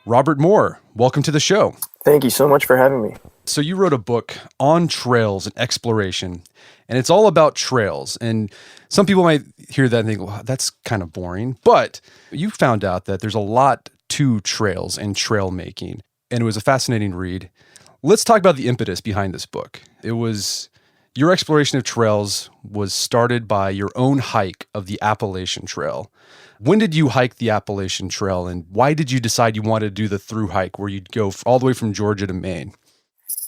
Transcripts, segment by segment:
Robert Moor, welcome to the show. Thank you so much for having me. So you wrote a book on trails and exploration, and it's all about trails. And some people might hear that and think, well, that's kind of boring. But you found out that there's a lot to trails and trail making, and it was a fascinating read. Let's talk about the impetus behind this book. It was your exploration of trails was started by your own hike of the Appalachian Trail. When did you hike the Appalachian Trail, and why did you decide you wanted to do the through hike where you'd go all the way from Georgia to Maine?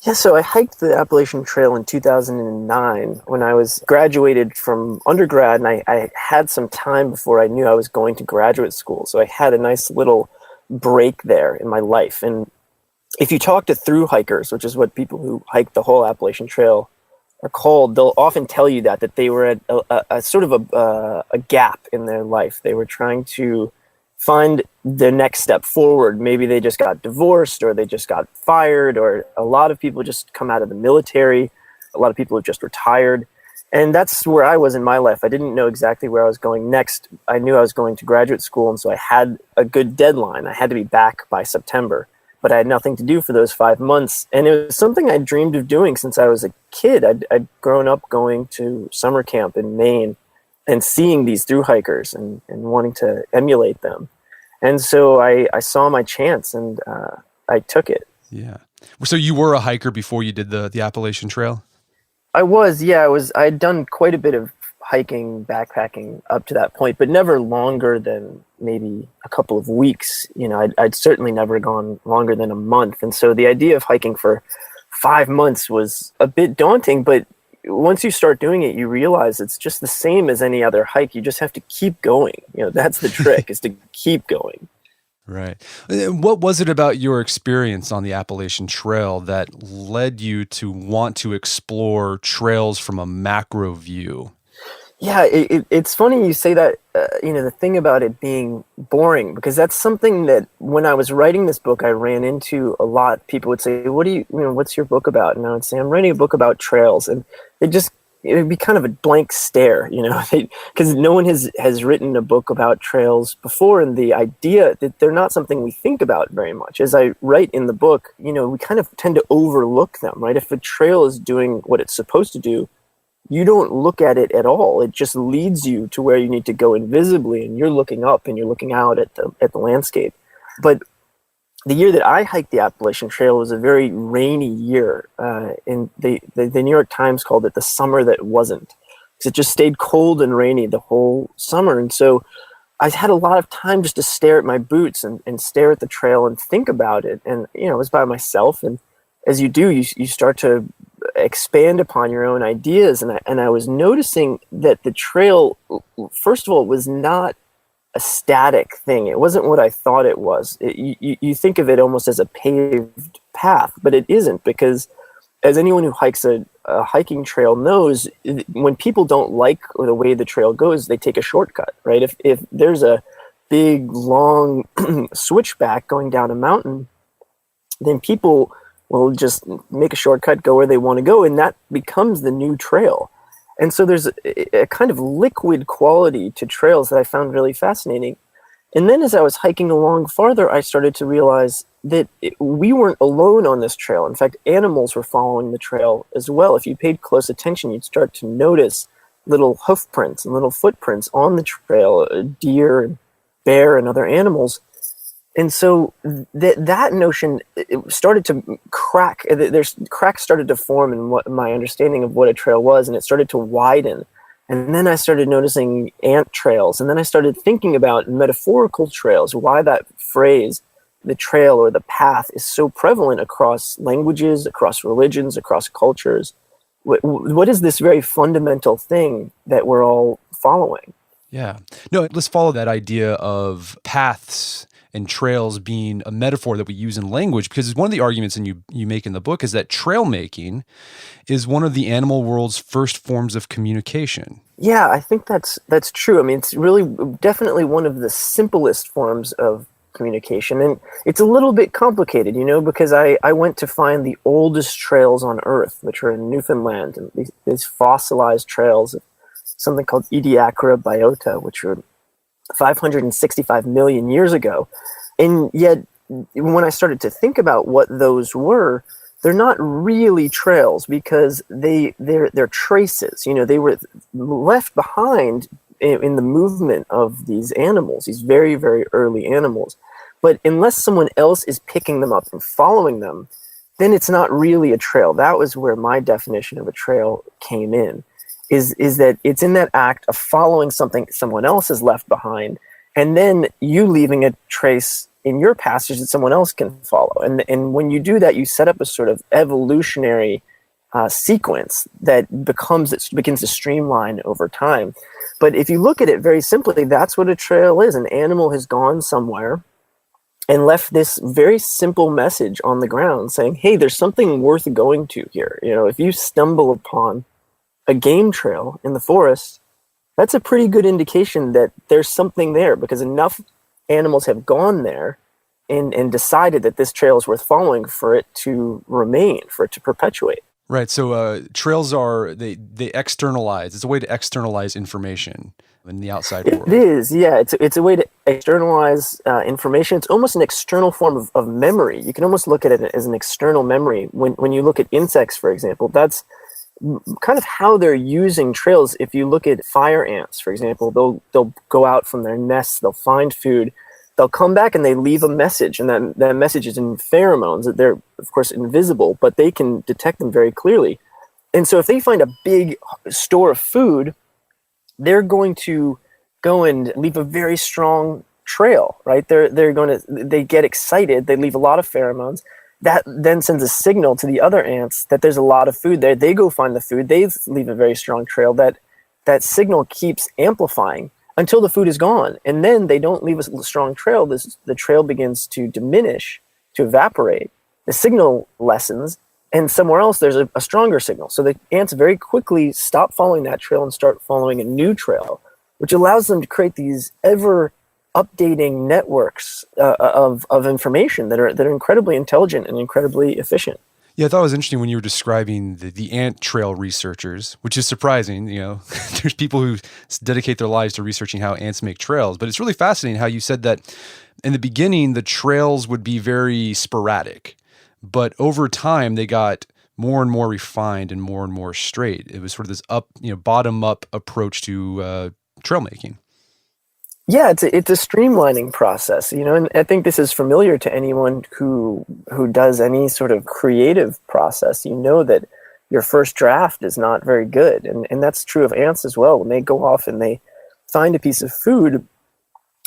Yeah, so I hiked the Appalachian Trail in 2009 when I was graduated from undergrad, and I had some time before I knew I was going to graduate school. So I had a nice little break there in my life. And if you talk to through hikers, which is what people who hike the whole Appalachian Trail are called, they'll often tell you that they were at a sort of a gap in their life. They were trying to find the next step forward. Maybe they just got divorced, or they just got fired, or a lot of people just come out of the military. A lot of people have just retired. And that's where I was in my life. I didn't know exactly where I was going next. I knew I was going to graduate school, and so I had a good deadline. I had to be back by September. But I had nothing to do for those 5 months. And it was something I dreamed of doing since I was a kid. I'd grown up going to summer camp in Maine and seeing these through hikers and wanting to emulate them. And so I saw my chance, and I took it. Yeah. So you were a hiker before you did the Appalachian Trail? I was, yeah. I'd done quite a bit of hiking, backpacking up to that point, but never longer than maybe a couple of weeks. I'd certainly never gone longer than a month. And so the idea of hiking for 5 months was a bit daunting, but once you start doing it, you realize it's just the same as any other hike. You just have to keep going. That's the trick, is to keep going. Right. What was it about your experience on the Appalachian Trail that led you to want to explore trails from a macro view? Yeah, it's funny you say that, the thing about it being boring, because that's something that when I was writing this book, I ran into a lot. People would say, what's your book about? And I would say, I'm writing a book about trails. And it would be kind of a blank stare, because no one has written a book about trails before. And the idea that they're not something we think about very much. As I write in the book, we kind of tend to overlook them, right? If a trail is doing what it's supposed to do, you don't look at it at all. It just leads you to where you need to go invisibly, and you're looking up and you're looking out at the landscape. But the year that I hiked the Appalachian Trail was a very rainy year. And the New York Times called it the summer that wasn't, because it just stayed cold and rainy the whole summer. And so I had a lot of time just to stare at my boots and stare at the trail and think about it. And, I was by myself. And as you do, you start to expand upon your own ideas. And I was noticing that the trail, first of all, was not a static thing. It wasn't what I thought it was. You think of it almost as a paved path, but it isn't, because as anyone who hikes a hiking trail knows, when people don't like the way the trail goes, they take a shortcut, right? If there's a big, long switchback going down a mountain, then people will just make a shortcut, go where they want to go, and that becomes the new trail. And so there's a kind of liquid quality to trails that I found really fascinating. And then as I was hiking along farther, I started to realize that we weren't alone on this trail. In fact, animals were following the trail as well. If you paid close attention, you'd start to notice little hoof prints and little footprints on the trail, deer and bear and other animals. And so that notion, it started to crack. Cracks started to form in what my understanding of what a trail was, and it started to widen. And then I started noticing ant trails, and then I started thinking about metaphorical trails, why that phrase, the trail or the path, is so prevalent across languages, across religions, across cultures. What is this very fundamental thing that we're all following? Yeah. No, let's follow that idea of paths and trails being a metaphor that we use in language, because one of the arguments you make in the book is that trail making is one of the animal world's first forms of communication. Yeah, I think that's true. I mean, it's really definitely one of the simplest forms of communication, and it's a little bit complicated, because I went to find the oldest trails on Earth, which are in Newfoundland, and these fossilized trails of something called Ediacara biota, which are 565 million years ago. And yet when I started to think about what those were, they're not really trails because they're traces. They were left behind in the movement of these animals, these very, very early animals. But unless someone else is picking them up and following them, then it's not really a trail. That was where my definition of a trail came in, is that it's in that act of following something someone else has left behind, and then you leaving a trace in your passage that someone else can follow. And when you do that, you set up a sort of evolutionary sequence that begins to streamline over time. But if you look at it very simply, that's what a trail is. An animal has gone somewhere and left this very simple message on the ground saying, hey, there's something worth going to here. If you stumble upon a game trail in the forest, that's a pretty good indication that there's something there, because enough animals have gone there and decided that this trail is worth following for it to remain, for it to perpetuate. Right. So trails they externalize. It's a way to externalize information in the outside world. It is, yeah. It's a way to externalize information. It's almost an external form of memory. You can almost look at it as an external memory. When you look at insects, for example, that's kind of how they're using trails. If you look at fire ants, for example, they'll go out from their nests, they'll find food, they'll come back and they leave a message, and that message is in pheromones. They're, of course, invisible, but they can detect them very clearly. And so if they find a big store of food, they're going to go and leave a very strong trail, right? They get excited, they leave a lot of pheromones. That then sends a signal to the other ants that there's a lot of food there. They go find the food, they leave a very strong trail. That signal keeps amplifying until the food is gone. And then they don't leave a strong trail. The trail begins to diminish, to evaporate. The signal lessens, and somewhere else there's a stronger signal. So the ants very quickly stop following that trail and start following a new trail, which allows them to create these ever updating networks of information that are incredibly intelligent and incredibly efficient. Yeah, I thought it was interesting when you were describing the ant trail researchers, which is surprising. There's people who dedicate their lives to researching how ants make trails, but it's really fascinating how you said that in the beginning, the trails would be very sporadic, but over time they got more and more refined and more straight. It was sort of this bottom up approach to trail making. Yeah, it's a streamlining process, and I think this is familiar to anyone who does any sort of creative process. That your first draft is not very good, and that's true of ants as well. When they go off and they find a piece of food,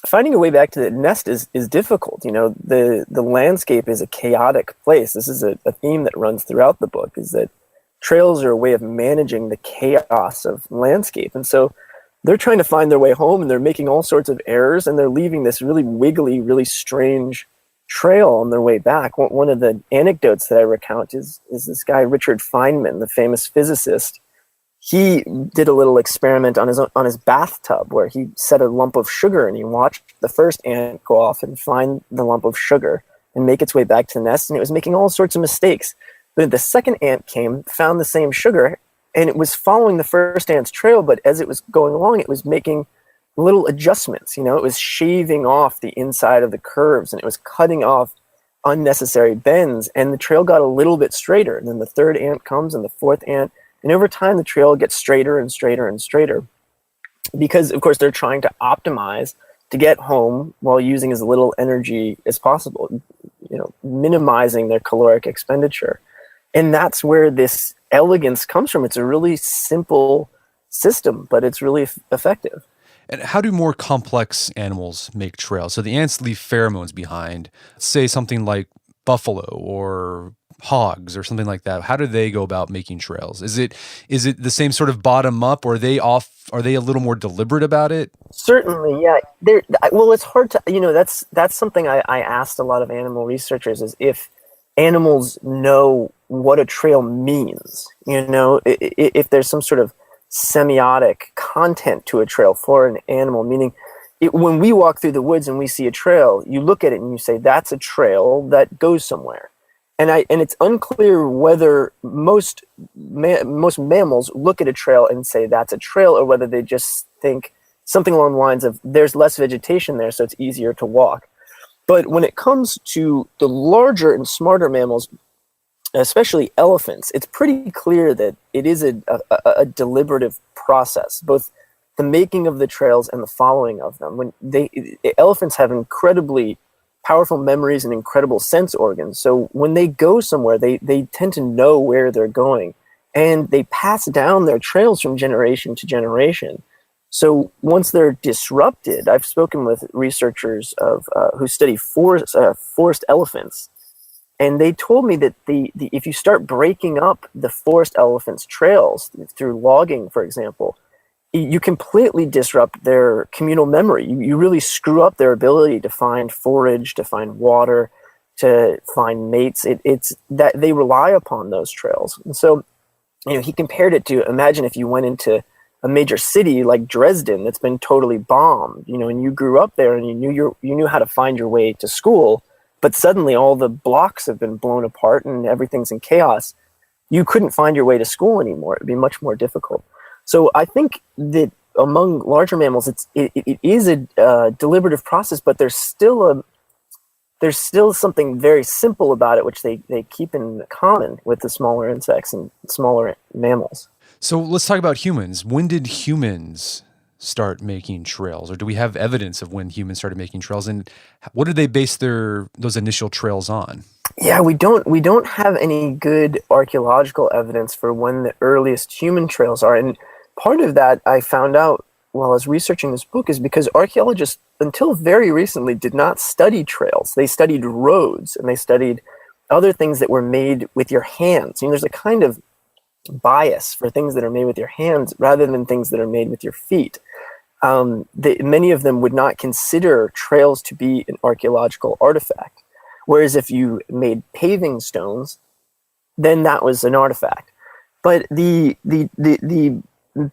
finding a way back to the nest is difficult. The landscape is a chaotic place. This is a theme that runs throughout the book, is that trails are a way of managing the chaos of landscape, and so they're trying to find their way home, and they're making all sorts of errors, and they're leaving this really wiggly, really strange trail on their way back. One of the anecdotes that I recount is this guy, Richard Feynman, the famous physicist. He did a little experiment on his bathtub where he set a lump of sugar, and he watched the first ant go off and find the lump of sugar and make its way back to the nest, and it was making all sorts of mistakes. But the second ant came, found the same sugar, and it was following the first ant's trail, but as it was going along, it was making little adjustments. It was shaving off the inside of the curves, and it was cutting off unnecessary bends, and the trail got a little bit straighter. And then the third ant comes, and the fourth ant, and over time the trail gets straighter and straighter and straighter, because of course they're trying to optimize to get home while using as little energy as possible, minimizing their caloric expenditure. And that's where this elegance comes from. It's a really simple system, but it's really effective. And how do more complex animals make trails? So the ants leave pheromones behind, say something like buffalo or hogs or something like that. How do they go about making trails? Is it the same sort of bottom up, or are they a little more deliberate about it? Certainly, yeah. Well, it's hard to, that's something I asked a lot of animal researchers, is if animals know what a trail means. If there's some sort of semiotic content to a trail for an animal, meaning when we walk through the woods and we see a trail, you look at it and you say, that's a trail that goes somewhere. And it's unclear whether most mammals look at a trail and say that's a trail, or whether they just think something along the lines of there's less vegetation there, so it's easier to walk. But when it comes to the larger and smarter mammals, especially elephants, it's pretty clear that it is a deliberative process, both the making of the trails and the following of them. Elephants have incredibly powerful memories and incredible sense organs. So when they go somewhere, they tend to know where they're going, and they pass down their trails from generation to generation. So once they're disrupted, I've spoken with researchers who study forest elephants, and they told me that if you start breaking up the forest elephants' trails through logging, for example, you completely disrupt their communal memory. You really screw up their ability to find forage, to find water, to find mates. It's that they rely upon those trails. And so, he compared it to, imagine if you went into a major city like Dresden that's been totally bombed, and you grew up there and you knew how to find your way to school, but suddenly all the blocks have been blown apart and everything's in chaos. You couldn't find your way to school anymore. It'd be much more difficult. So I think that among larger mammals, it is a deliberative process, but there's still something very simple about it, which they keep in common with the smaller insects and smaller mammals. So let's talk about humans. When did humans start making trails, or do we have evidence of when humans started making trails, and what did they base those initial trails on? Yeah, we don't have any good archaeological evidence for when the earliest human trails are, and part of that I found out while I was researching this book is because archaeologists until very recently did not study trails. They studied roads, and they studied other things that were made with your hands. There's a kind of bias for things that are made with your hands rather than things that are made with your feet. Many of them would not consider trails to be an archaeological artifact. Whereas if you made paving stones, then that was an artifact. But the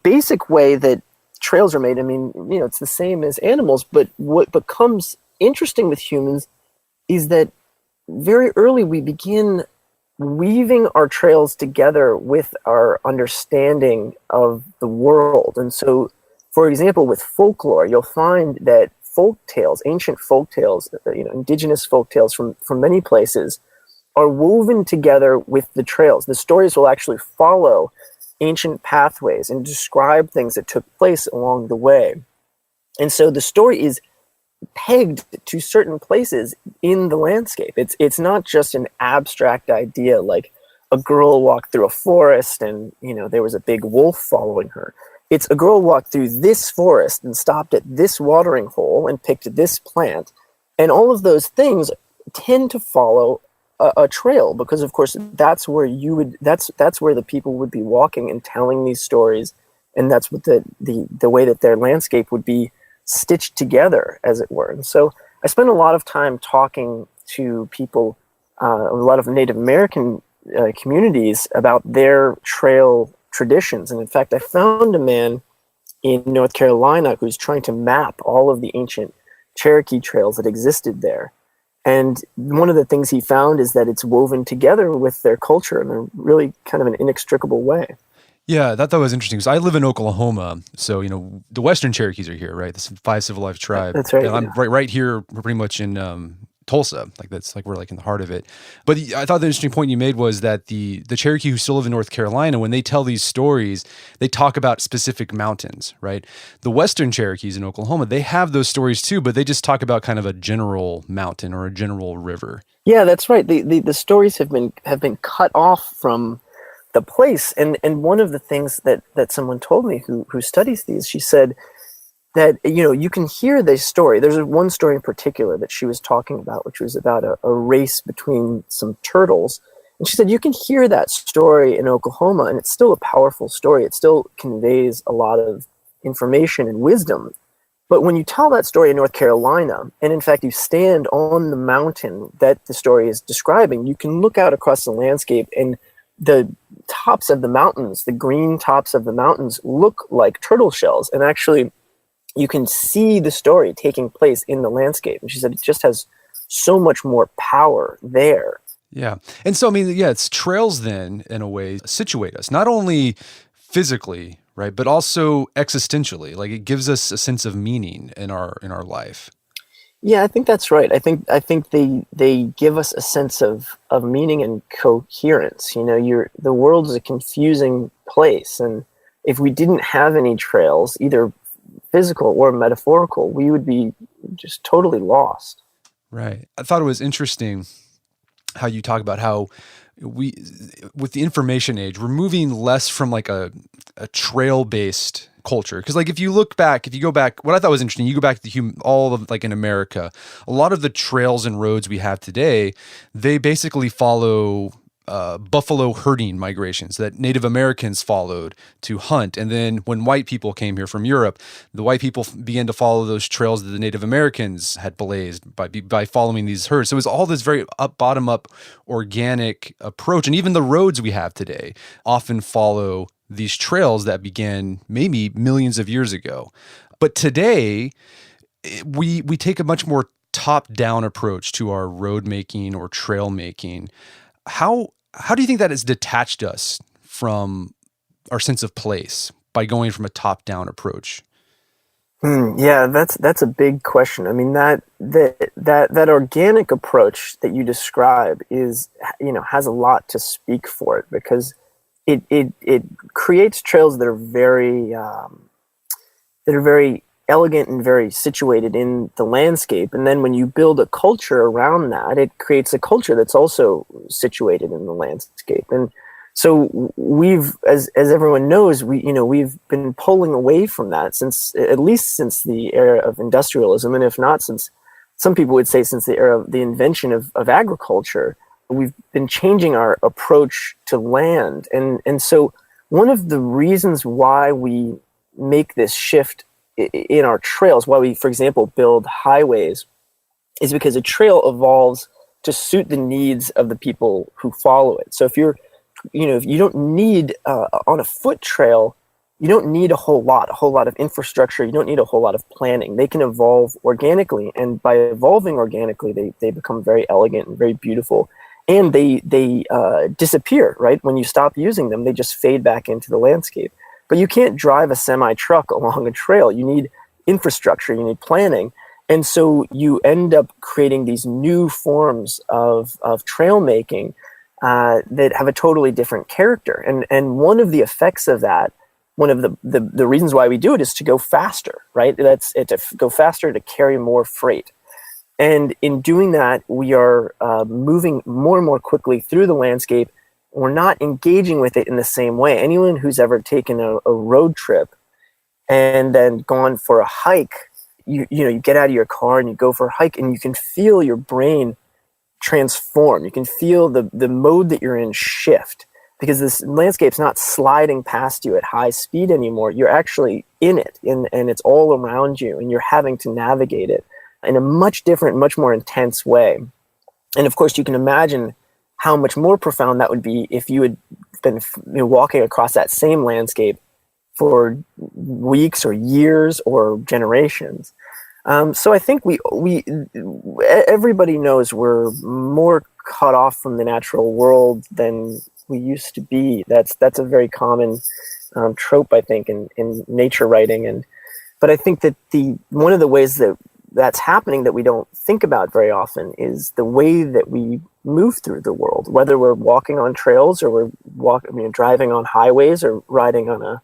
basic way that trails are made, it's the same as animals, but what becomes interesting with humans is that very early we begin weaving our trails together with our understanding of the world. And so, for example, with folklore, you'll find that ancient folk tales, indigenous folk tales from many places are woven together with the trails. The stories will actually follow ancient pathways and describe things that took place along the way. And so the story is pegged to certain places in the landscape. It's not just an abstract idea like a girl walked through a forest and there was a big wolf following her. It's a girl walked through this forest and stopped at this watering hole and picked this plant. And all of those things tend to follow a trail because, of course, that's where that's where the people would be walking and telling these stories, and that's what the way that their landscape would be stitched together, as it were. And so I spent a lot of time talking to people, a lot of Native American communities about their trail traditions. And in fact, I found a man in North Carolina who's trying to map all of the ancient Cherokee trails that existed there. And one of the things he found is that it's woven together with their culture in a really kind of an inextricable way. Yeah, that was interesting because I live in Oklahoma, so the Western Cherokees are here, right? This 5 civilized tribe. That's right. And I'm right here, pretty much in Tulsa. We're in the heart of it. But I thought the interesting point you made was that the Cherokee who still live in North Carolina, when they tell these stories, they talk about specific mountains, right? The Western Cherokees in Oklahoma, they have those stories too, but they just talk about kind of a general mountain or a general river. Yeah, that's right. The stories have been cut off from the place. And one of the things that someone told me who studies these, she said that, you can hear this story. There's one story in particular that she was talking about, which was about a race between some turtles. And she said, you can hear that story in Oklahoma, and it's still a powerful story. It still conveys a lot of information and wisdom. But when you tell that story in North Carolina, and in fact you stand on the mountain that the story is describing, you can look out across the landscape, and the tops of the mountains, the green tops of the mountains, look like turtle shells. And actually, you can see the story taking place in the landscape. And she said it just has so much more power there. Yeah. And so, it's trails then, in a way, situate us, not only physically, right, but also existentially. Like, it gives us a sense of meaning in our life. Yeah, I think that's right. I think they give us a sense of meaning and coherence. You know, the world is a confusing place, and if we didn't have any trails, either physical or metaphorical, we would be just totally lost. Right. I thought it was interesting how you talk about how we, with the information age, we're moving less from like a trail based culture. Because like if you look back, if you go back, what I thought was interesting, you go back to all of like in America, a lot of the trails and roads we have today, they basically follow buffalo herding migrations that Native Americans followed to hunt. And then when white people came here from Europe, the white people began to follow those trails that the Native Americans had blazed by following these herds. So it was all this very bottom up organic approach. And even the roads we have today often follow these trails that began maybe millions of years ago. But today, we take a much more top down approach to our road making or trail making. How do you think that has detached us from our sense of place by going from a top-down approach? Yeah, that's a big question. I mean, that organic approach that you describe is, you know, has a lot to speak for it, because it creates trails that are very elegant and very situated in the landscape. And then when you build a culture around that, it creates a culture that's also situated in the landscape. And so we've, as everyone knows, we've been pulling away from that since, at least since the era of industrialism, and if not since, some people would say since the era of the invention of agriculture. We've been changing our approach to land. And so one of the reasons why we make this shift in our trails, why we, for example, build highways, is because a trail evolves to suit the needs of the people who follow it. So if you don't need, on a foot trail, you don't need a whole lot of infrastructure. You don't need a whole lot of planning. They can evolve organically. And by evolving organically, they become very elegant and very beautiful. And they disappear, right? When you stop using them, they just fade back into the landscape. But you can't drive a semi-truck along a trail. You need infrastructure, you need planning. And so you end up creating these new forms of trail making that have a totally different character. And one of the effects of that, one of the reasons why we do it, is to go faster, right? That's it, to go faster, to carry more freight. And in doing that, we are moving more and more quickly through the landscape. We're not engaging with it in the same way. Anyone who's ever taken a road trip and then gone for a hike, you get out of your car and you go for a hike, and you can feel your brain transform. You can feel the mode that you're in shift, because this landscape's not sliding past you at high speed anymore. You're actually in it, and it's all around you, and you're having to navigate it in a much different, much more intense way. And of course, you can imagine how much more profound that would be if you had been walking across that same landscape for weeks or years or generations. So I think everybody knows we're more cut off from the natural world than we used to be. That's a very common trope, I think, in nature writing. But I think that one of the ways that's happening that we don't think about very often is the way that we move through the world, whether we're walking on trails or we're driving on highways or riding on a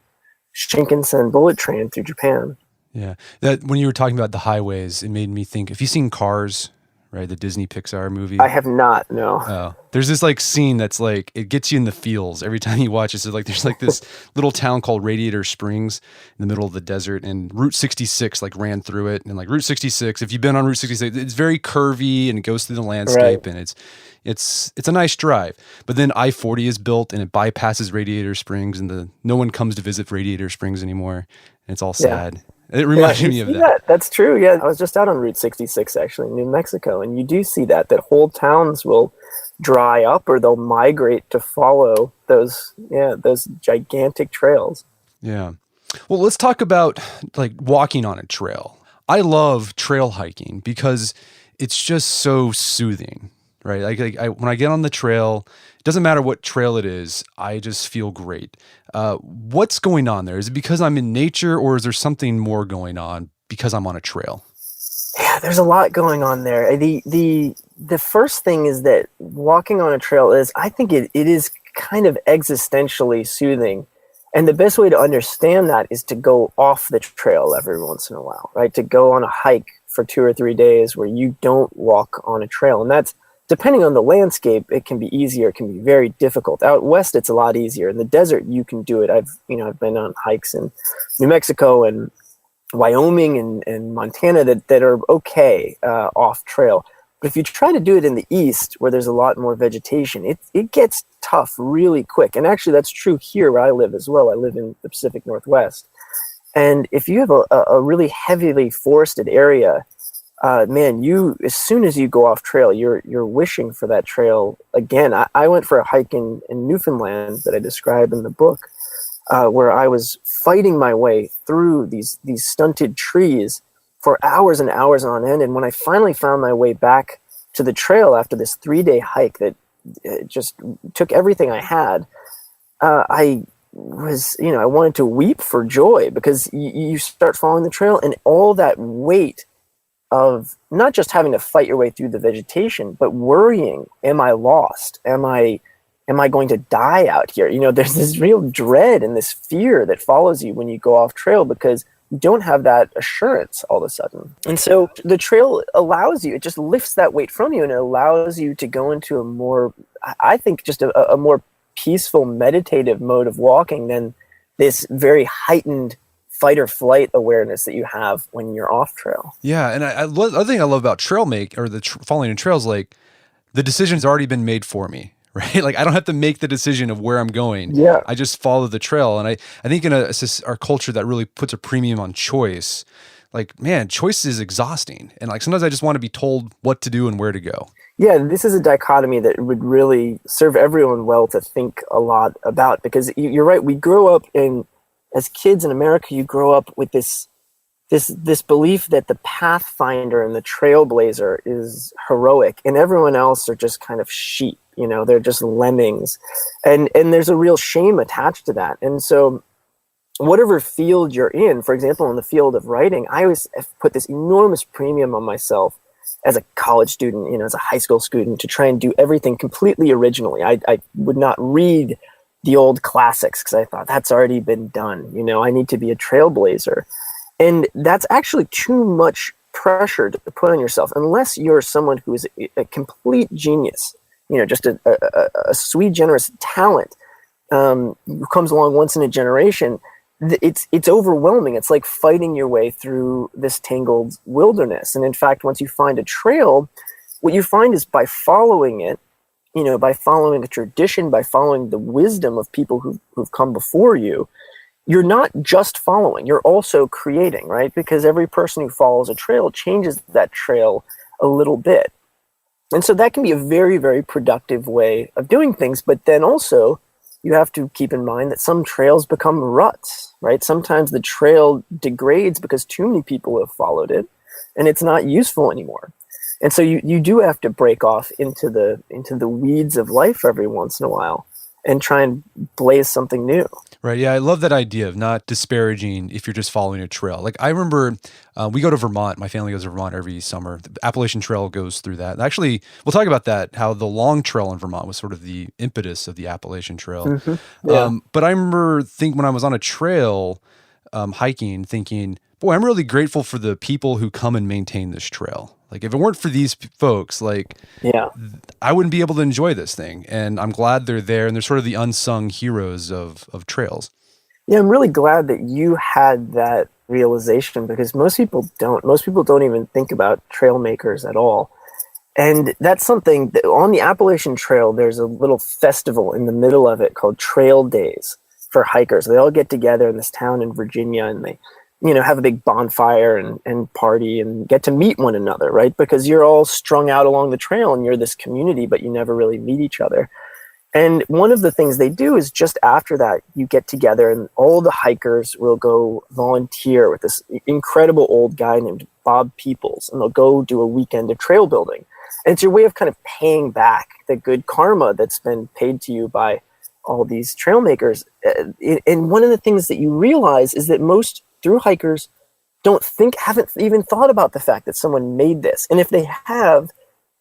Shinkansen bullet train through Japan. Yeah. That when you were talking about the highways, it made me think, have you seen Cars, right? The Disney Pixar movie? I have not, no. Oh, there's this like scene that's like, it gets you in the feels every time you watch it. So like, there's like this little town called Radiator Springs in the middle of the desert, and Route 66 like ran through it. And like Route 66, if you've been on Route 66, it's very curvy and it goes through the landscape, right. And it's a nice drive. But then I-40 is built and it bypasses Radiator Springs, and no one comes to visit Radiator Springs anymore. And it's all sad. It reminds me of that. That's true. Yeah, I was just out on Route 66 actually in New Mexico, and you do see that whole towns will dry up or they'll migrate to follow those gigantic trails. Yeah. Well, let's talk about like walking on a trail. I love trail hiking because it's just so soothing, right? When I get on the trail, it doesn't matter what trail it is, I just feel great. What's going on there? Is it because I'm in nature, or is there something more going on because I'm on a trail? There's a lot going on there. The first thing is that walking on a trail is, I think it is kind of existentially soothing. And the best way to understand that is to go off the trail every once in a while, right? To go on a hike for 2 or 3 days where you don't walk on a trail. And that's, depending on the landscape, it can be easier, it can be very difficult. Out west, it's a lot easier. In the desert, you can do it. I've been on hikes in New Mexico and Wyoming and Montana that are okay off trail. But if you try to do it in the east, where there's a lot more vegetation, it gets tough really quick. And actually, that's true here where I live as well. I live in the Pacific Northwest. And if you have a really heavily forested area, man, as soon as you go off trail, you're wishing for that trail again. I went for a hike in Newfoundland that I describe in the book, where I was fighting my way through these stunted trees for hours and hours on end. And when I finally found my way back to the trail after this 3-day hike that just took everything I had, I wanted to weep for joy, because you start following the trail and all that weight of not just having to fight your way through the vegetation, but worrying, am I lost? Am I going to die out here? There's this real dread and this fear that follows you when you go off trail, because you don't have that assurance all of a sudden. And so the trail allows you, it just lifts that weight from you, and it allows you to go into a more, I think, just a more peaceful, meditative mode of walking than this very heightened fight or flight awareness that you have when you're off trail. Yeah, and the other thing I love about following in trails, like the decision's already been made for me. Right? Like I don't have to make the decision of where I'm going. Yeah. I just follow the trail. And I think in our culture that really puts a premium on choice, like, man, choice is exhausting. And like sometimes I just want to be told what to do and where to go. Yeah, this is a dichotomy that would really serve everyone well to think a lot about, because you're right. We grow up as kids in America, you grow up with this belief that the pathfinder and the trailblazer is heroic and everyone else are just kind of sheep. They're just lemmings. And there's a real shame attached to that. And so whatever field you're in, for example, in the field of writing, I always put this enormous premium on myself as a college student, as a high school student, to try and do everything completely originally. I would not read the old classics because I thought that's already been done. I need to be a trailblazer. And that's actually too much pressure to put on yourself, unless you're someone who is a complete genius. Just a sui generis talent who comes along once in a generation. It's overwhelming. It's like fighting your way through this tangled wilderness. And in fact, once you find a trail, what you find is by following it, by following a tradition, by following the wisdom of people who've come before you, you're not just following, you're also creating, right? Because every person who follows a trail changes that trail a little bit. And so that can be a very, very productive way of doing things. But then also, you have to keep in mind that some trails become ruts, right? Sometimes the trail degrades because too many people have followed it, and it's not useful anymore. And so you do have to break off into the weeds of life every once in a while and try and blaze something new. Right. Yeah. I love that idea of not disparaging if you're just following a trail. Like I remember we go to Vermont. My family goes to Vermont every summer. The Appalachian Trail goes through that. Actually, we'll talk about that, how the long trail in Vermont was sort of the impetus of the Appalachian Trail. Mm-hmm. Yeah. But I remember when I was on a trail hiking, thinking, boy, I'm really grateful for the people who come and maintain this trail. Like if it weren't for these folks, I wouldn't be able to enjoy this thing. And I'm glad they're there. And they're sort of the unsung heroes of trails. Yeah, I'm really glad that you had that realization, because most people don't. Most people don't even think about trail makers at all. And that's something that on the Appalachian Trail, there's a little festival in the middle of it called Trail Days for hikers. They all get together in this town in Virginia, and they have a big bonfire and party and get to meet one another, right? Because you're all strung out along the trail and you're this community, but you never really meet each other. And one of the things they do is just after that, you get together and all the hikers will go volunteer with this incredible old guy named Bob Peoples, and they'll go do a weekend of trail building. And it's your way of kind of paying back the good karma that's been paid to you by all these trail makers. And one of the things that you realize is that most through hikers haven't even thought about the fact that someone made this. And if they have,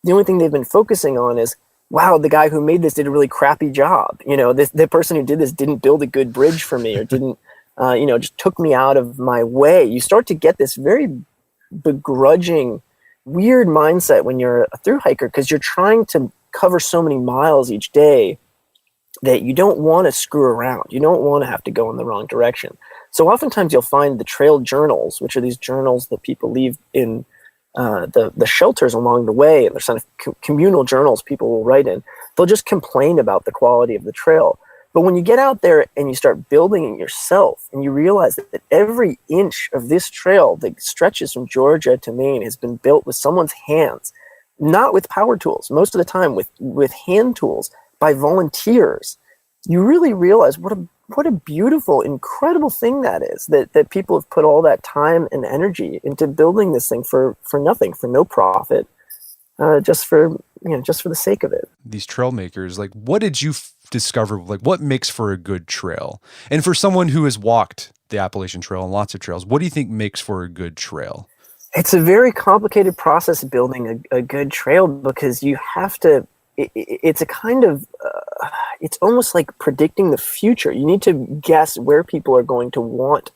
the only thing they've been focusing on is, wow, the guy who made this did a really crappy job. The person who did this didn't build a good bridge for me, or didn't, just took me out of my way. You start to get this very begrudging, weird mindset when you're a thru hiker, because you're trying to cover so many miles each day that you don't want to screw around. You don't want to have to go in the wrong direction. So oftentimes you'll find the trail journals, which are these journals that people leave in the shelters along the way, and they're sort of communal journals people will write in. They'll just complain about the quality of the trail. But when you get out there and you start building it yourself, and you realize that every inch of this trail that stretches from Georgia to Maine has been built with someone's hands, not with power tools, most of the time with hand tools, by volunteers, you really realize what a beautiful, incredible thing that is, that people have put all that time and energy into building this thing for nothing, for no profit, just for the sake of it. These trail makers, like, what did you discover? Like, what makes for a good trail? And for someone who has walked the Appalachian Trail and lots of trails, what do you think makes for a good trail? It's a very complicated process of building a good trail, because you have to. It's a kind of, it's almost like predicting the future. You need to guess where people are going to want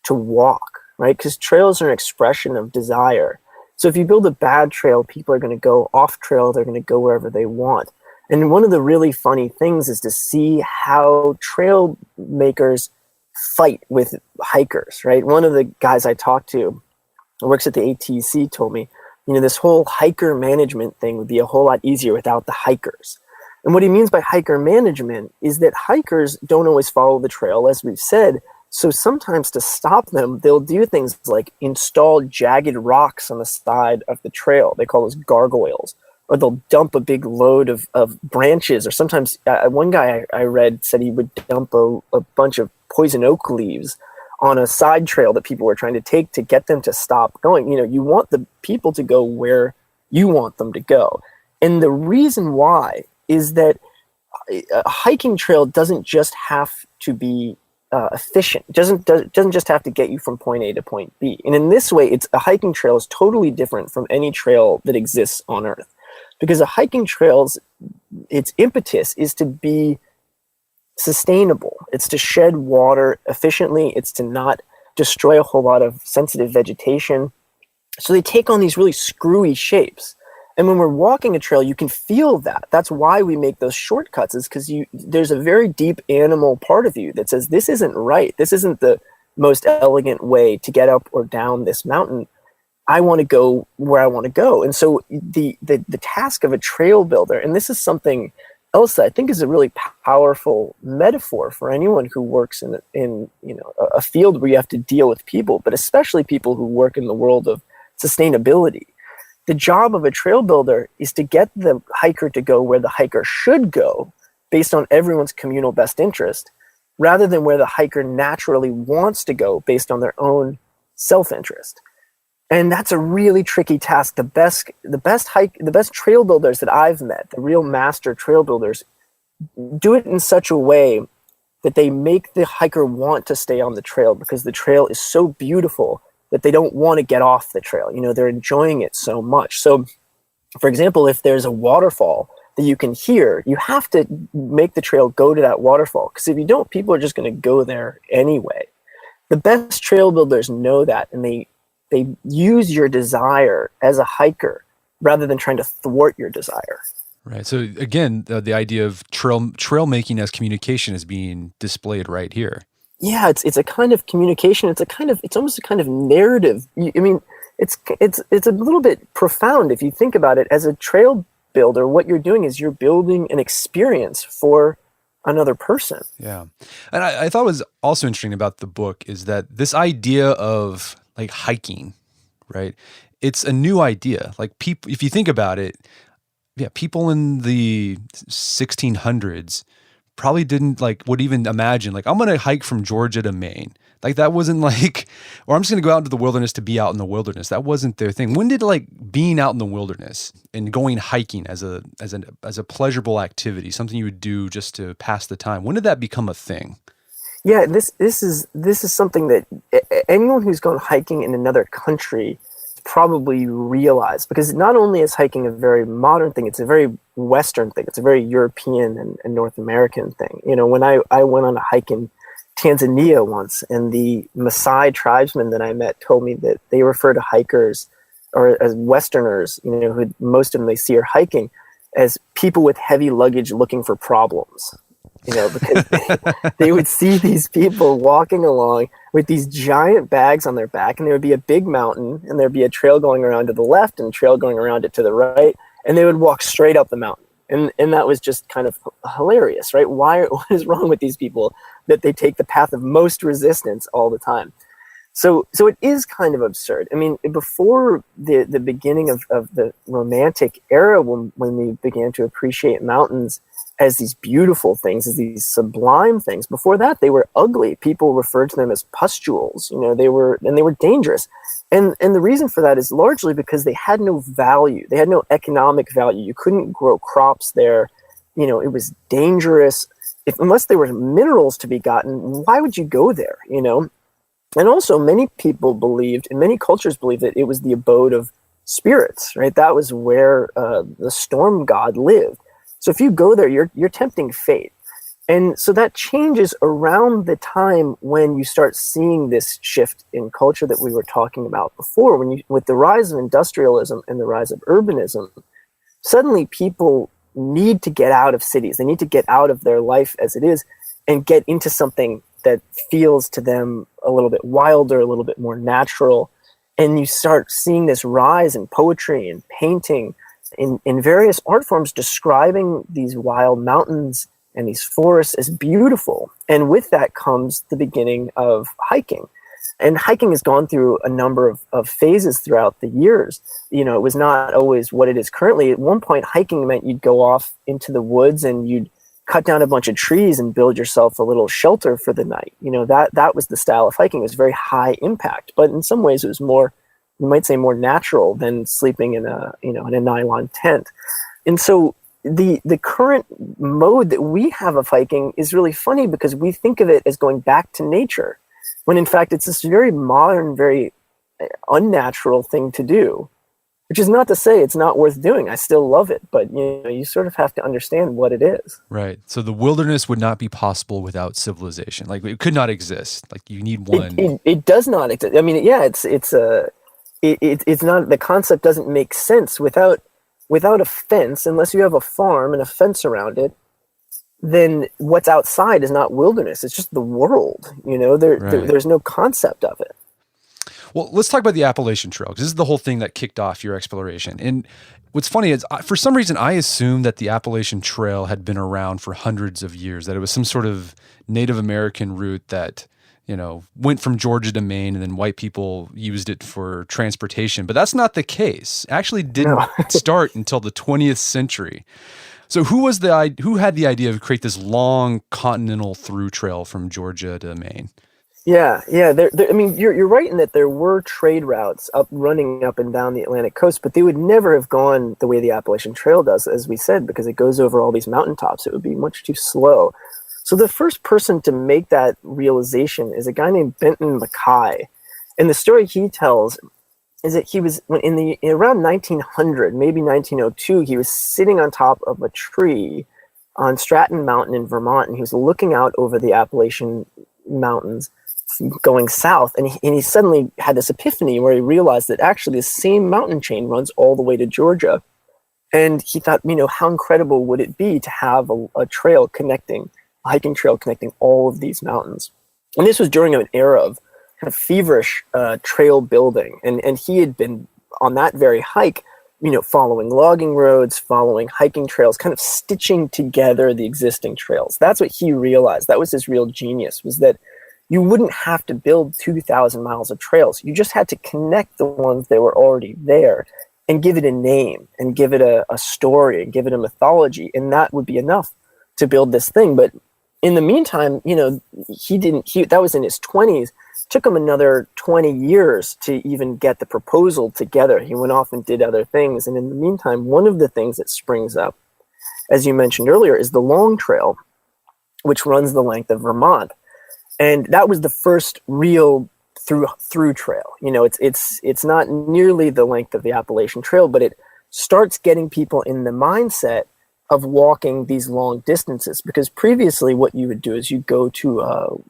to walk, right? Because trails are an expression of desire. So if you build a bad trail, people are going to go off trail. They're going to go wherever they want. And one of the really funny things is to see how trail makers fight with hikers, right? One of the guys I talked to who works at the ATC told me, this whole hiker management thing would be a whole lot easier without the hikers. And what he means by hiker management is that hikers don't always follow the trail, as we've said. So sometimes to stop them, they'll do things like install jagged rocks on the side of the trail. They call those gargoyles. Or they'll dump a big load of branches. Or sometimes one guy I read said he would dump a bunch of poison oak leaves on a side trail that people were trying to take to get them to stop going. You want the people to go where you want them to go. And the reason why is that a hiking trail doesn't just have to be efficient. It doesn't just have to get you from point A to point B. And in this way, a hiking trail is totally different from any trail that exists on Earth. Because a hiking trail's, its impetus is to be sustainable. It's to shed water efficiently. It's to not destroy a whole lot of sensitive vegetation. So they take on these really screwy shapes. And when we're walking a trail, you can feel that. That's why we make those shortcuts, is because there's a very deep animal part of you that says, this isn't right. This isn't the most elegant way to get up or down this mountain. I want to go where I want to go. And so the task of a trail builder, and this is something else that I think is a really powerful metaphor for anyone who works in a field where you have to deal with people, but especially people who work in the world of sustainability. The job of a trail builder is to get the hiker to go where the hiker should go based on everyone's communal best interest, rather than where the hiker naturally wants to go based on their own self-interest. And that's a really tricky task. The best trail builders that I've met, the real master trail builders, do it in such a way that they make the hiker want to stay on the trail, because the trail is so beautiful that they don't want to get off the trail. They're enjoying it so much. So, for example, if there's a waterfall that you can hear, you have to make the trail go to that waterfall, because if you don't, people are just going to go there anyway. The best trail builders know that, and they use your desire as a hiker rather than trying to thwart your desire. Right. So again, the idea of trail making as communication is being displayed right here. Yeah, it's a kind of communication. It's almost a kind of narrative. It's a little bit profound if you think about it. As a trail builder, what you're doing is you're building an experience for another person. Yeah. And I thought was also interesting about the book is that this idea of like hiking, right? It's a new idea. Like people, if you think about it, people in the 1600s probably would even imagine like, I'm going to hike from Georgia to Maine. Like that wasn't like, or I'm just going to go out into the wilderness to be out in the wilderness. That wasn't their thing. When did being out in the wilderness and going hiking as a pleasurable activity, something you would do just to pass the time, when did that become a thing? Yeah, this is something that anyone who's gone hiking in another country probably realized, because not only is hiking a very modern thing, it's a very Western thing. It's a very European and North American thing. You know, when I went on a hike in Tanzania once, and the Maasai tribesmen that I met told me that they refer to hikers, or as Westerners, you know, who most of them they see are hiking, as people with heavy luggage looking for problems. You know, because they would see these people walking along with these giant bags on their back, and there would be a big mountain, and there'd be a trail going around to the left and a trail going around it to the right, and they would walk straight up the mountain. And that was just kind of hilarious, right? What is wrong with these people that they take the path of most resistance all the time? So it is kind of absurd. I mean, before the beginning of the Romantic era, when we began to appreciate mountains as these beautiful things, as these sublime things, before that they were ugly. People referred to them as pustules. You know, they were dangerous. And the reason for that is largely because they had no value. They had no economic value. You couldn't grow crops there. You know, it was dangerous. Unless there were minerals to be gotten, why would you go there, you know? And also, many people believed, and many cultures believed, that it was the abode of spirits, right? That was where the storm god lived. So if you go there, you're tempting fate. And so that changes around the time when you start seeing this shift in culture that we were talking about before. With the rise of industrialism and the rise of urbanism, suddenly people need to get out of cities. They need to get out of their life as it is and get into something that feels to them a little bit wilder, a little bit more natural. And you start seeing this rise in poetry and painting, in various art forms, describing these wild mountains and these forests as beautiful. And with that comes the beginning of hiking. And hiking has gone through a number of phases throughout the years. You know, it was not always what it is currently. At one point, hiking meant you'd go off into the woods and you'd cut down a bunch of trees and build yourself a little shelter for the night. You know, that was the style of hiking. It was very high impact, but in some ways it was more, you might say, more natural than sleeping in a nylon tent. And so the current mode that we have of hiking is really funny, because we think of it as going back to nature, when in fact it's this very modern, very unnatural thing to do, which is not to say it's not worth doing. I still love it, but you sort of have to understand what it is. Right. So the wilderness would not be possible without civilization. Like, it could not exist. Like, you need one. It does not exist. I mean, yeah, it's not, the concept doesn't make sense without a fence. Unless you have a farm and a fence around it, then what's outside is not wilderness. It's just the world. You know, there's no concept of it. Well, let's talk about the Appalachian Trail, because this is the whole thing that kicked off your exploration. And what's funny is, for some reason, I assumed that the Appalachian Trail had been around for hundreds of years, that it was some sort of Native American route that, you know, went from Georgia to Maine, and then white people used it for transportation. But that's not the case. It actually didn't start until the 20th century. So who had the idea to create this long continental through trail from Georgia to Maine? Yeah. I mean, you're right in that there were trade routes running up and down the Atlantic coast, but they would never have gone the way the Appalachian Trail does, as we said, because it goes over all these mountaintops. It would be much too slow. So the first person to make that realization is a guy named Benton Mackay. And the story he tells is that he was, around 1900, maybe 1902, he was sitting on top of a tree on Stratton Mountain in Vermont, and he was looking out over the Appalachian Mountains going south, and he suddenly had this epiphany where he realized that actually the same mountain chain runs all the way to Georgia. And he thought, how incredible would it be to have a hiking trail connecting all of these mountains. And this was during an era of kind of feverish trail building. And he had been on that very hike, following logging roads, following hiking trails, kind of stitching together the existing trails. That's what he realized. That was his real genius, was that you wouldn't have to build 2,000 miles of trails. You just had to connect the ones that were already there and give it a name and give it a story and give it a mythology. And that would be enough to build this thing. But in the meantime, that was in his 20s. It took him another 20 years to even get the proposal together. He went off and did other things. And in the meantime, one of the things that springs up, as you mentioned earlier, is the Long Trail, which runs the length of Vermont. And that was the first real through trail. It's not nearly the length of the Appalachian Trail, but it starts getting people in the mindset of walking these long distances. Because previously what you would do is you go to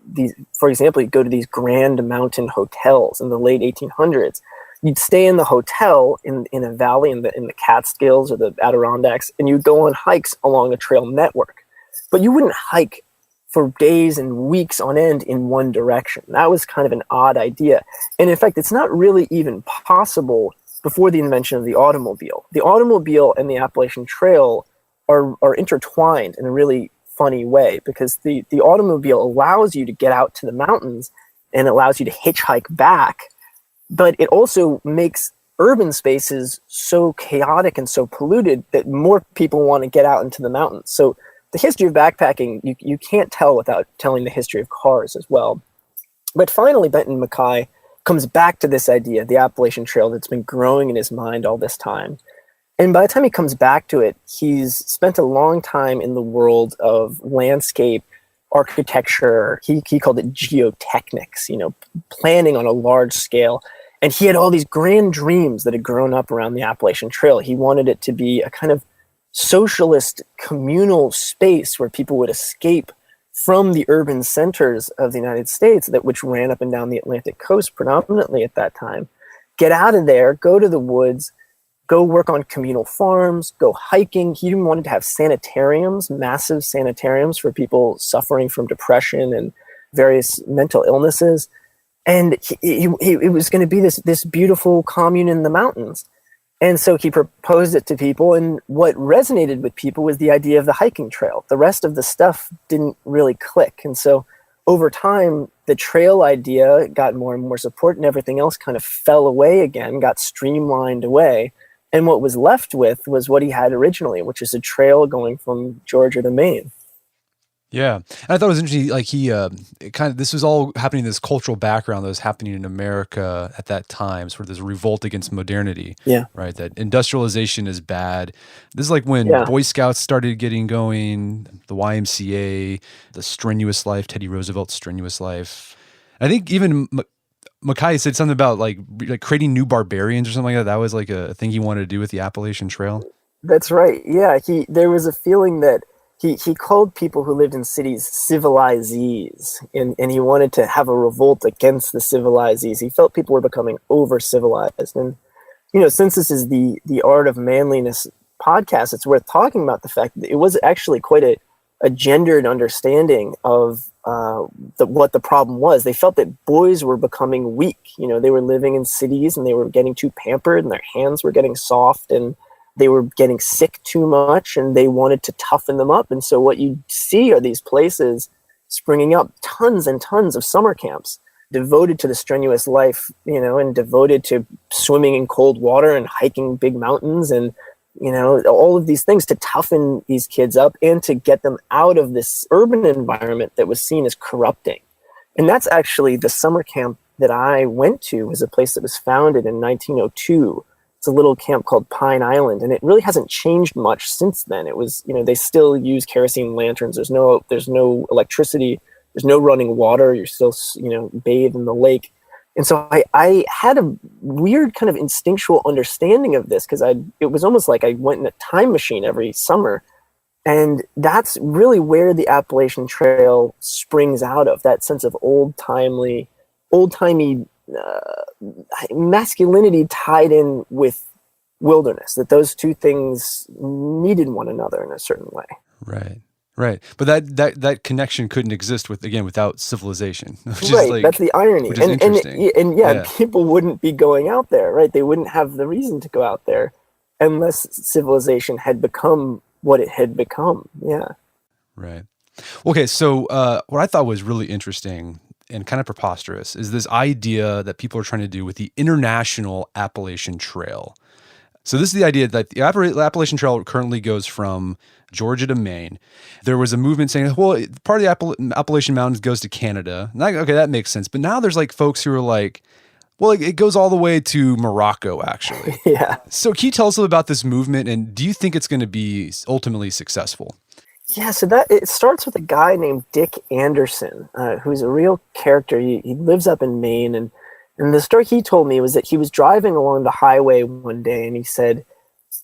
for example, you go to these grand mountain hotels in the late 1800s. You'd stay in the hotel in a valley in the Catskills or the Adirondacks, and you'd go on hikes along a trail network. But you wouldn't hike for days and weeks on end in one direction. That was kind of an odd idea. And in fact, it's not really even possible before the invention of the automobile. The automobile and the Appalachian Trail are intertwined in a really funny way, because the automobile allows you to get out to the mountains and allows you to hitchhike back, but it also makes urban spaces so chaotic and so polluted that more people want to get out into the mountains. So the history of backpacking, you can't tell without telling the history of cars as well. But finally, Benton MacKaye comes back to this idea, the Appalachian Trail, that's been growing in his mind all this time. And by the time he comes back to it, he's spent a long time in the world of landscape architecture. He called it geotechnics, planning on a large scale. And he had all these grand dreams that had grown up around the Appalachian Trail. He wanted it to be a kind of socialist communal space where people would escape from the urban centers of the United States, which ran up and down the Atlantic coast predominantly at that time, get out of there, go to the woods, go work on communal farms, go hiking. He even wanted to have sanitariums, massive sanitariums for people suffering from depression and various mental illnesses. And it was going to be this beautiful commune in the mountains. And so he proposed it to people, and what resonated with people was the idea of the hiking trail. The rest of the stuff didn't really click. And so over time, the trail idea got more and more support, and everything else kind of fell away again, got streamlined away. And what was left with was what he had originally, which is a trail going from Georgia to Maine. Yeah. And I thought it was interesting, like this was all happening in this cultural background that was happening in America at that time, sort of this revolt against modernity. Yeah. Right. That industrialization is bad. This is like when Boy Scouts started getting going, the YMCA, the strenuous life, Teddy Roosevelt's strenuous life. I think even MacKaye said something about like creating new barbarians or something like that. That was like a thing he wanted to do with the Appalachian Trail. That's right. Yeah. There was a feeling that he called people who lived in cities civilizees, and he wanted to have a revolt against the civilizees. He felt people were becoming over-civilized. And, since this is the Art of Manliness podcast, it's worth talking about the fact that it was actually quite a gendered understanding of what the problem was. They felt that boys were becoming weak. They were living in cities and they were getting too pampered and their hands were getting soft and they were getting sick too much, and they wanted to toughen them up. And so what you see are these places springing up, tons and tons of summer camps devoted to the strenuous life, and devoted to swimming in cold water and hiking big mountains and, all of these things to toughen these kids up and to get them out of this urban environment that was seen as corrupting. And that's actually the summer camp that I went to, was a place that was founded in 1902. It's a little camp called Pine Island, and it really hasn't changed much since then. It was, they still use kerosene lanterns. There's no electricity. There's no running water. You're still, bathed in the lake. And so I had a weird kind of instinctual understanding of this, because it was almost like I went in a time machine every summer. And that's really where the Appalachian Trail springs out of, that sense of old-timey masculinity tied in with wilderness, that those two things needed one another in a certain way. Right. But that connection couldn't exist without civilization. Right. That's the irony. Which is interesting. And people wouldn't be going out there, right? They wouldn't have the reason to go out there unless civilization had become what it had become. Yeah. Right. Okay. So what I thought was really interesting and kind of preposterous is this idea that people are trying to do with the International Appalachian Trail. So this is the idea that the Appalachian Trail currently goes from Georgia to Maine. There was a movement saying, well, part of the Appalachian Mountains goes to Canada. Okay, that makes sense. But now there's like folks who are like, well, it goes all the way to Morocco, actually. Yeah. So can you tell us a little about this movement, and do you think it's going to be ultimately successful? Yeah, so that it starts with a guy named Dick Anderson, who's a real character. He lives up in Maine, and the story he told me was that he was driving along the highway one day, and he said,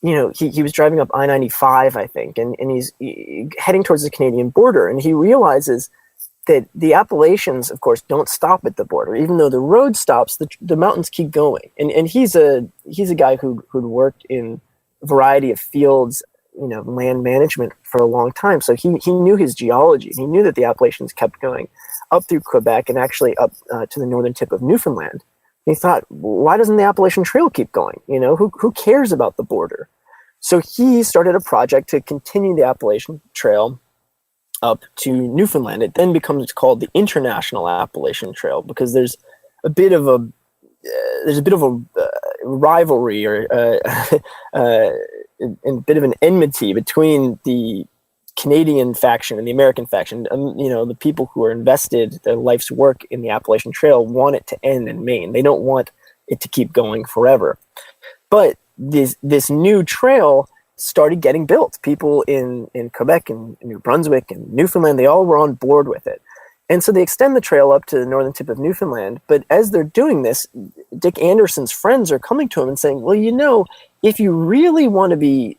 he was driving up I-95, I think, and he's heading towards the Canadian border, and he realizes that the Appalachians, of course, don't stop at the border. Even though the road stops, the mountains keep going. And he's a guy who'd worked in a variety of fields, land management for a long time. So he knew his geology. He knew that the Appalachians kept going up through Quebec and actually up to the northern tip of Newfoundland. And he thought, why doesn't the Appalachian Trail keep going? Who cares about the border? So he started a project to continue the Appalachian Trail up to Newfoundland. It then becomes called the International Appalachian Trail because there's a bit of a rivalry or a bit of an enmity between the Canadian faction and the American faction. The people who are invested their life's work in the Appalachian Trail want it to end in Maine. They don't want it to keep going forever. But this new trail started getting built. People in Quebec and New Brunswick and Newfoundland, they all were on board with it. And so they extend the trail up to the northern tip of Newfoundland. But as they're doing this, Dick Anderson's friends are coming to him and saying, well, if you really want to be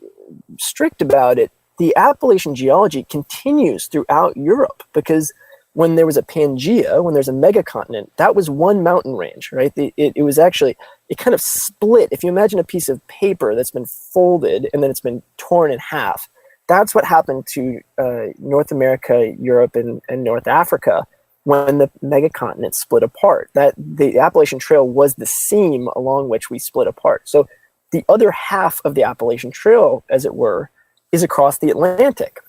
strict about it, the Appalachian geology continues throughout Europe, because when there was a Pangea, when there's a megacontinent, that was one mountain range, right? It was actually, it kind of split. If you imagine a piece of paper that's been folded and then it's been torn in half, that's what happened to North America, Europe, and North Africa when the megacontinent split apart. That the Appalachian Trail was the seam along which we split apart. So the other half of the Appalachian Trail, as it were, is across the Atlantic.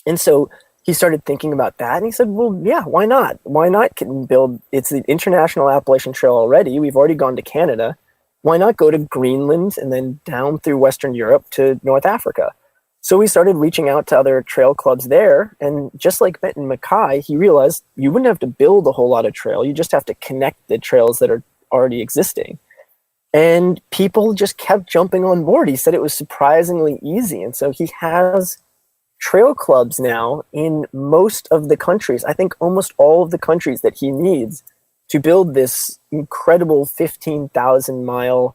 And so he started thinking about that, and he said, well, yeah, why not? Why not build, it's the International Appalachian Trail already. We've already gone to Canada. Why not go to Greenland and then down through Western Europe to North Africa? So we started reaching out to other trail clubs there, and just like Benton Mackay, he realized you wouldn't have to build a whole lot of trail. You just have to connect the trails that are already existing. And people just kept jumping on board. He said it was surprisingly easy. And so he has trail clubs now in most of the countries, I think almost all of the countries that he needs to build this incredible 15,000 mile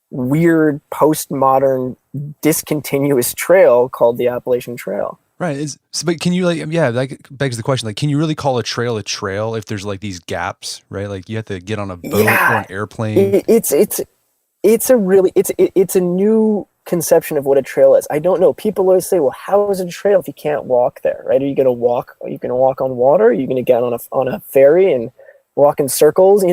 weird postmodern discontinuous trail called the Appalachian Trail. Right. But can you that begs the question, can you really call a trail if there's these gaps, right? Like you have to get on a boat or an airplane. It's a new conception of what a trail is. I don't know. People always say, well, how is it a trail if you can't walk there, right? Are you going to walk? Are you going to walk on water? Are you going to get on a ferry and walk in circles?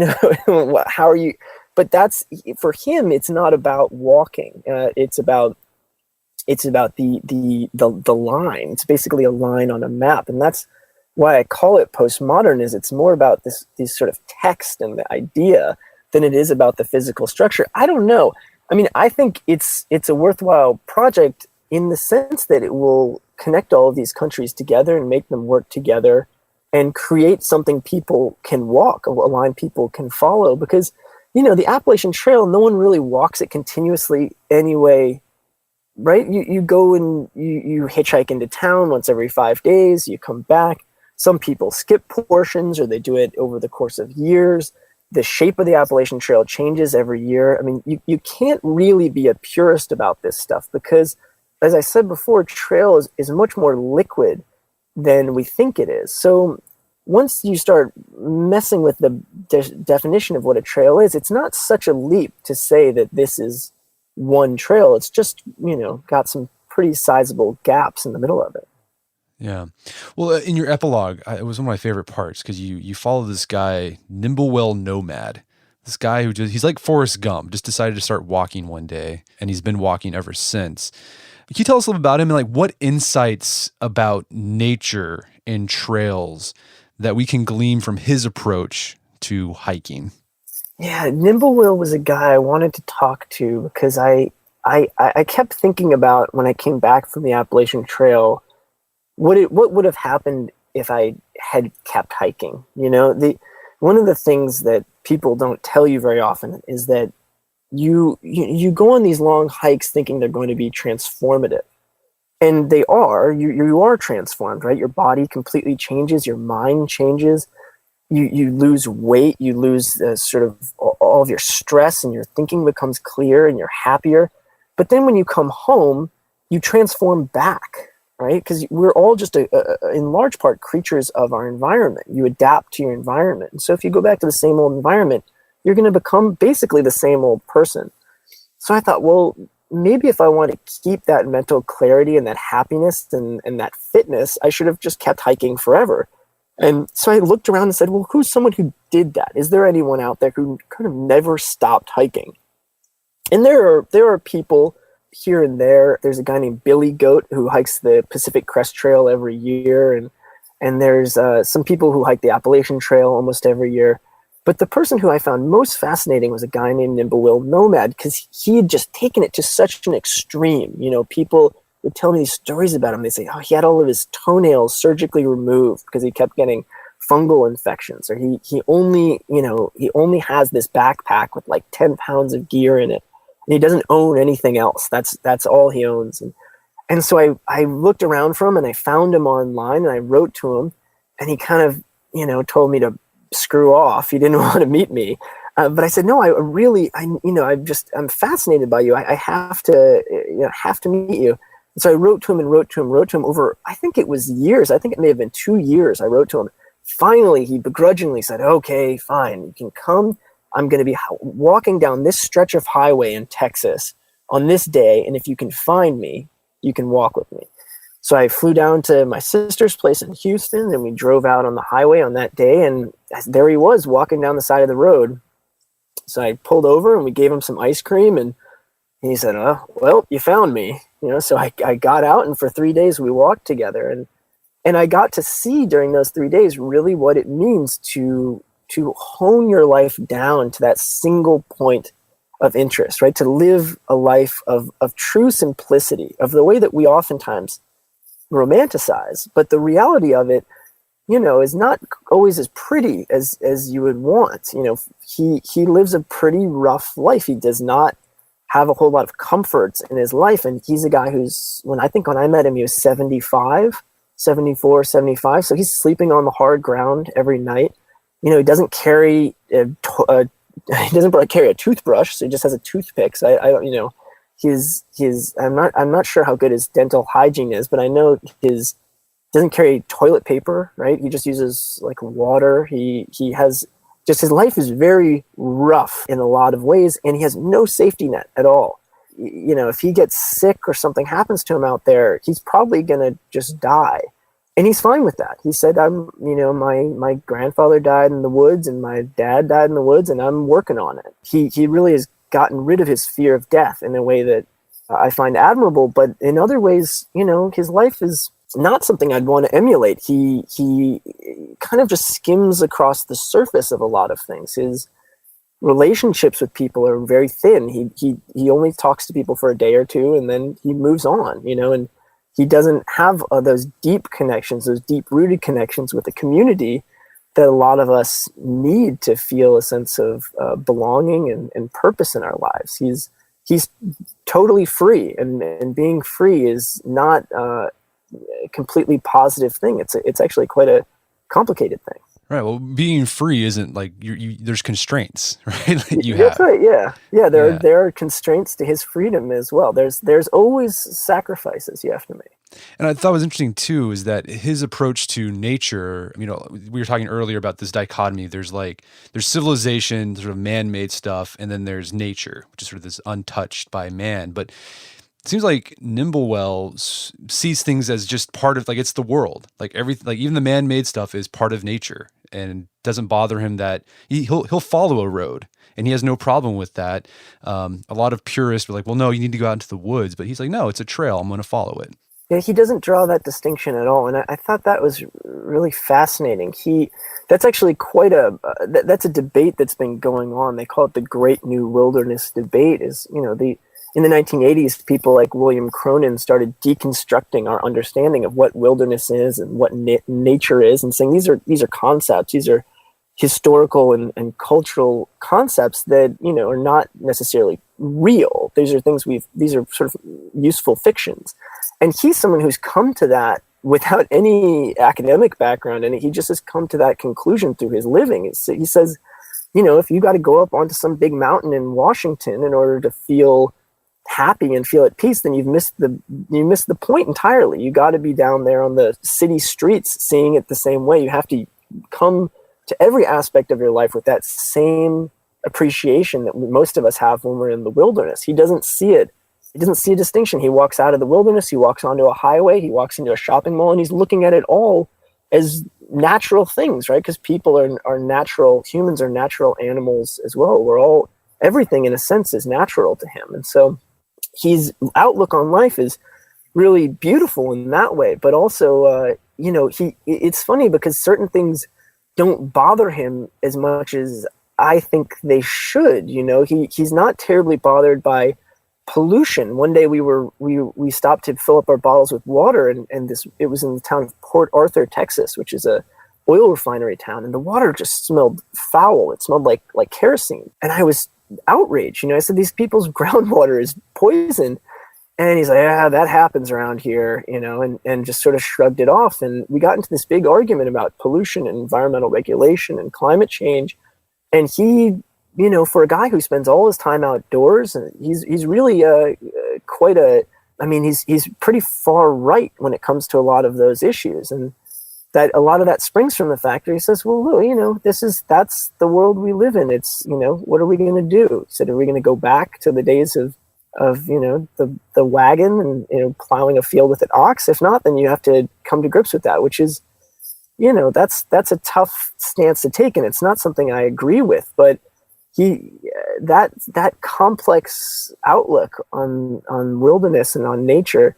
How are you? But that's, for him, it's not about walking. It's about the line. It's basically a line on a map. And that's why I call it postmodern, is it's more about this sort of text and the idea than it is about the physical structure. I don't know. I mean, I think it's a worthwhile project in the sense that it will connect all of these countries together and make them work together and create something people can walk, a line people can follow. Because, the Appalachian Trail, no one really walks it continuously anyway, right? You go and you hitchhike into town once every 5 days, you come back. Some people skip portions or they do it over the course of years. The shape of the Appalachian Trail changes every year. I mean, you can't really be a purist about this stuff because, as I said before, trail is much more liquid than we think it is. So once you start messing with the definition of what a trail is, it's not such a leap to say that this is one trail. It's just, got some pretty sizable gaps in the middle of it. Yeah. Well, in your epilogue, it was one of my favorite parts because you follow this guy, Nimblewell Nomad, this guy he's like Forrest Gump, just decided to start walking one day, and he's been walking ever since. Can you tell us a little about him and what insights about nature and trails that we can glean from his approach to hiking? Yeah, Nimblewell was a guy I wanted to talk to because I kept thinking about, when I came back from the Appalachian Trail, what would have happened if I had kept hiking? One of the things that people don't tell you very often is that you go on these long hikes thinking they're going to be transformative. And they are, you are transformed, right? Your body completely changes, your mind changes, you lose weight, you lose sort of all of your stress, and your thinking becomes clear and you're happier. But then when you come home, you transform back, right? Because we're all just, in large part, creatures of our environment. You adapt to your environment. And so if you go back to the same old environment, you're going to become basically the same old person. So I thought, well, maybe if I want to keep that mental clarity and that happiness and that fitness, I should have just kept hiking forever. And so I looked around and said, well, who's someone who did that? Is there anyone out there who kind of never stopped hiking? And there are people here and there. There's a guy named Billy Goat who hikes the Pacific Crest Trail every year. And there's some people who hike the Appalachian Trail almost every year. But the person who I found most fascinating was a guy named Nimble Nomad, because he had just taken it to such an extreme. You know, people would tell me these stories about him. They say, oh, he had all of his toenails surgically removed because he kept getting fungal infections, or he only has this backpack with like 10 pounds of gear in it, and he doesn't own anything else. That's all he owns. And so I looked around for him, and I found him online, and I wrote to him, and he kind of, told me to screw off. He didn't want to meet me. But I said, no, I'm fascinated by you. I have to meet you. And so I wrote to him over, I think it was years. I think it may have been 2 years. I wrote to him. Finally, he begrudgingly said, okay, fine, you can come. I'm going to be walking down this stretch of highway in Texas on this day. And if you can find me, you can walk with me. So I flew down to my sister's place in Houston, and we drove out on the highway on that day, and there he was walking down the side of the road. So I pulled over, and we gave him some ice cream, and he said, oh, well, you found me. So I got out, and for 3 days we walked together, and I got to see during those 3 days really what it means to hone your life down to that single point of interest, right? To live a life of true simplicity, of the way that we oftentimes romanticize, but the reality of it, is not always as pretty as you would want. He lives a pretty rough life. He does not have a whole lot of comforts in his life, and he's a guy who's, when I met him, he was 74, 75, so he's sleeping on the hard ground every night. He doesn't carry he doesn't carry a toothbrush, so he just has a toothpick. So I don't, I'm not sure how good his dental hygiene is, but I know his doesn't carry toilet paper, right? He just uses like water. He has just, his life is very rough in a lot of ways, and he has no safety net at all. If he gets sick or something happens to him out there, he's probably gonna just die. And he's fine with that. He said, my grandfather died in the woods and my dad died in the woods, and I'm working on it. He really has gotten rid of his fear of death in a way that I find admirable, but in other ways, his life is not something I'd want to emulate. He kind of just skims across the surface of a lot of things. His relationships with people are very thin. He only talks to people for a day or two, and then he moves on, and he doesn't have those deep connections, those deep-rooted connections with the community that a lot of us need to feel a sense of belonging and purpose in our lives. He's totally free, and being free is not a completely positive thing. It's actually quite a complicated thing. Right. Well, being free isn't like there's constraints, right? That's right. Yeah. There are constraints to his freedom as well. There's always sacrifices you have to make. And I thought it was interesting too is that his approach to nature. We were talking earlier about this dichotomy. There's civilization, sort of man-made stuff, and then there's nature, which is sort of this untouched by man. But it seems like Nimblewell sees things as just part of, like, it's the world. Like everything, like even the man-made stuff is part of nature, and doesn't bother him that he'll follow a road, and he has no problem with that. A lot of purists were like, well, no, you need to go out into the woods, but he's like, no, it's a trail. I'm going to follow it. Yeah, he doesn't draw that distinction at all, and I thought that was really fascinating. That's actually that's a debate that's been going on. They call it the Great New Wilderness debate. In the 1980s, people like William Cronin started deconstructing our understanding of what wilderness is and what nature is, and saying these are concepts, these are historical and cultural concepts that, you know, are not necessarily real. These are sort of useful fictions. And he's someone who's come to that without any academic background, and he just has come to that conclusion through his living. He says, you know, if you got to go up onto some big mountain in Washington in order to feel happy and feel at peace, then you missed the point entirely. You got to be down there on the city streets seeing it the same way. You have to come to every aspect of your life with that same appreciation that most of us have when we're in the wilderness. He doesn't see it. He doesn't see a distinction. He walks out of the wilderness, he walks onto a highway, he walks into a shopping mall, and he's looking at it all as natural things, right? Because people are natural, humans are natural animals as well. Everything in a sense is natural to him. And so his outlook on life is really beautiful in that way. But also, you know, it's funny because certain things don't bother him as much as I think they should. You know, he's not terribly bothered by pollution. One day we stopped to fill up our bottles with water, and it was in the town of Port Arthur, Texas, which is a oil refinery town, and the water just smelled foul. It smelled like kerosene, and I was outraged. You know, I said, these people's groundwater is poison. And he's like, yeah, that happens around here, you know, and just sort of shrugged it off. And we got into this big argument about pollution and environmental regulation and climate change. And he, you know, for a guy who spends all his time outdoors, he's really he's pretty far right when it comes to a lot of those issues. And that a lot of that springs from the fact that he says, well, look, you know, that's the world we live in. It's, you know, what are we going to do? He said, are we going to go back to the days of you know, the wagon and, you know, plowing a field with an ox? If not, then you have to come to grips with that, which is, you know, that's a tough stance to take, and it's not something I agree with. But that complex outlook on wilderness and on nature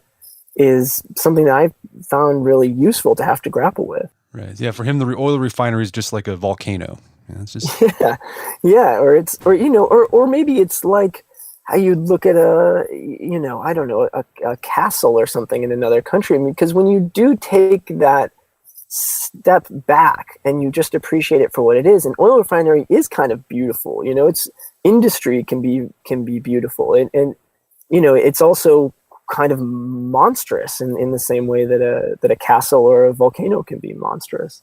is something that I found really useful to have to grapple with. Right. Yeah. For him, the oil refinery is just like a volcano. Yeah, it's just yeah. Or maybe it's like how you'd look at a castle or something in another country. I mean, because when you do take that step back and you just appreciate it for what it is, an oil refinery is kind of beautiful. You know, its industry can be beautiful, and you know, it's also kind of monstrous in the same way that a castle or a volcano can be monstrous.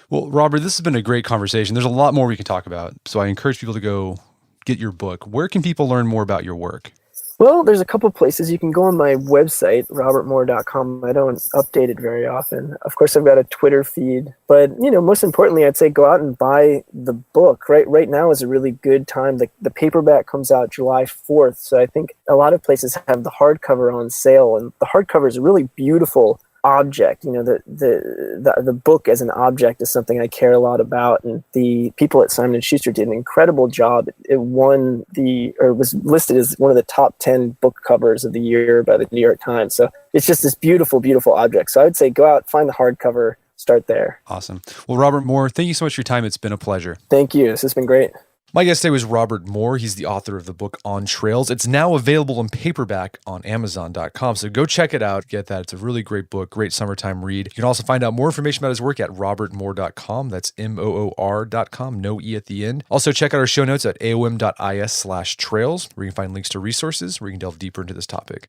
Well, Robert, this has been a great conversation. There's a lot more we can talk about, so I encourage people to go get your book. Where can people learn more about your work? Well, there's a couple places. You can go on my website, robertmoor.com. I don't update it very often. Of course, I've got a Twitter feed. But, you know, most importantly, I'd say go out and buy the book. Right now is a really good time. The paperback comes out July 4th. So I think a lot of places have the hardcover on sale. And the hardcover is a really beautiful object. You know, the book as an object is something I care a lot about, and the people at Simon & Schuster did an incredible job. It was listed as one of the top 10 book covers of the year by the New York Times. So it's just this beautiful, beautiful object. So I would say go out, find the hardcover, start there. Awesome. Well, Robert Moor, thank you so much for your time. It's been a pleasure. Thank you. This has been great. My guest today was Robert Moor. He's the author of the book On Trails. It's now available in paperback on Amazon.com. So go check it out. Get that. It's a really great book, great summertime read. You can also find out more information about his work at robertmoor.com. That's MOOR.com, no E at the end. Also check out our show notes at aom.is/trails, where you can find links to resources where you can delve deeper into this topic.